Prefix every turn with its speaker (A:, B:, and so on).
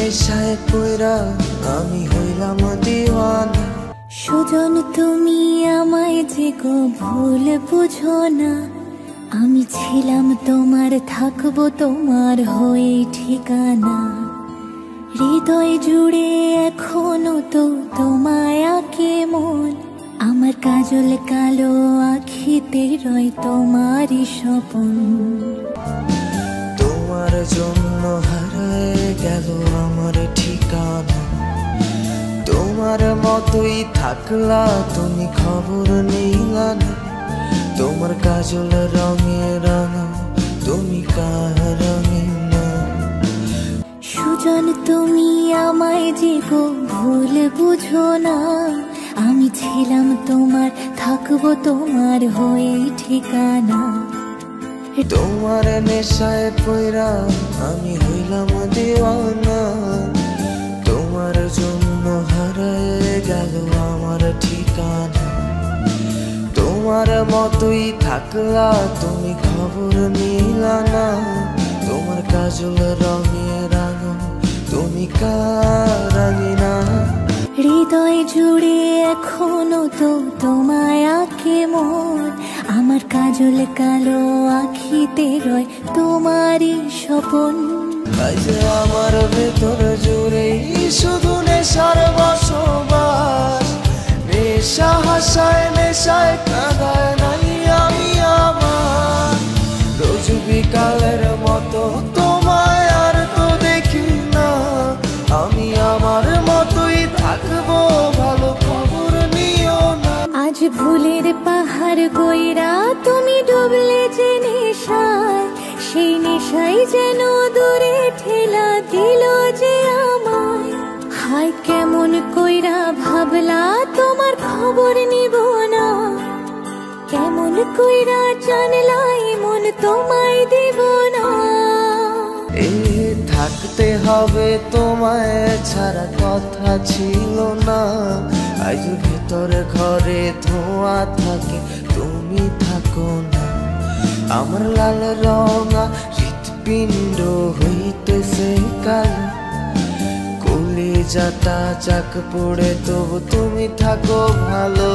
A: নেশায় পয়রা আমি হইলাম দিওয়ানা।
B: সুজন তুমি আমায় যে গো ভুল বুঝো না, আমি ছিলাম তোমার, থাকবো তোমার হয়ে ঠিকানা। হৃদয় জুড়ে এখনো তো তোমায় আঁকে মন, আমার কাজল কালো আখিতে রয় তোমারই স্বপন।
A: তোমার জন্য হারায় গেল আমার ঠিকানা, তোমার মতোই থাকলা তুমি, খবর নিলা না। তোমার কাজল রঙে রাঙা, তুমি কার রঙে না।
B: সুজন তুমি আমায় যে গো ভুল বুঝো না, আমি ছিলাম তোমার, থাকবো তোমার হয়ে ঠিকানা।
A: তোমার নেশায় পয়রা আমি হইলাম দিওয়ানা, তোমার জন্য হারায় গেল আমার ঠিকানা। তোমার মতোই থাকলা তুমি, খবর নিলা না। তোমার কাজল রঙে রাঙা, তুমি কার রাঙিনা।
B: হৃদয় জুড়ে এখনো তো তোমায় আঁকে মন, আমার কাজল কালো আখিতে রয় তোমারই স্বপন।
A: আজ আমার ভেতর জুড়ে শুধু নেশার বসবাস, নেশা হাসায় নেশায় কাঁদায় নাই আমি আমার। রোজ বিকালের মতো তোমায় আর তো দেখি না, আমি আমার মতোই থাকবো, ভালো খবর নিও না।
B: আজ ভুলের পাহাড় গইরা তুমি ডুবলে যে নেশায়, সেই নেশাই যেন দূরে ঠেলা দিল যে আমায়। হায় কেমন কইরা ভাবলা তোমার খবর নিব না, কেমন কইরা জানলাই মন তোমায় দিব না।
A: এ থাকতে হবে তোমায় ছাড়া কথা ছিল না। আজ ভেতরে ঘরে ধোঁয়া থাকে, তুমি থাকো না। আমার লাল রঙা হৃৎপিণ্ড হইতেছে কালো, কলিজাটা চাক পড়ে তবু তুমি থাকো ভালো।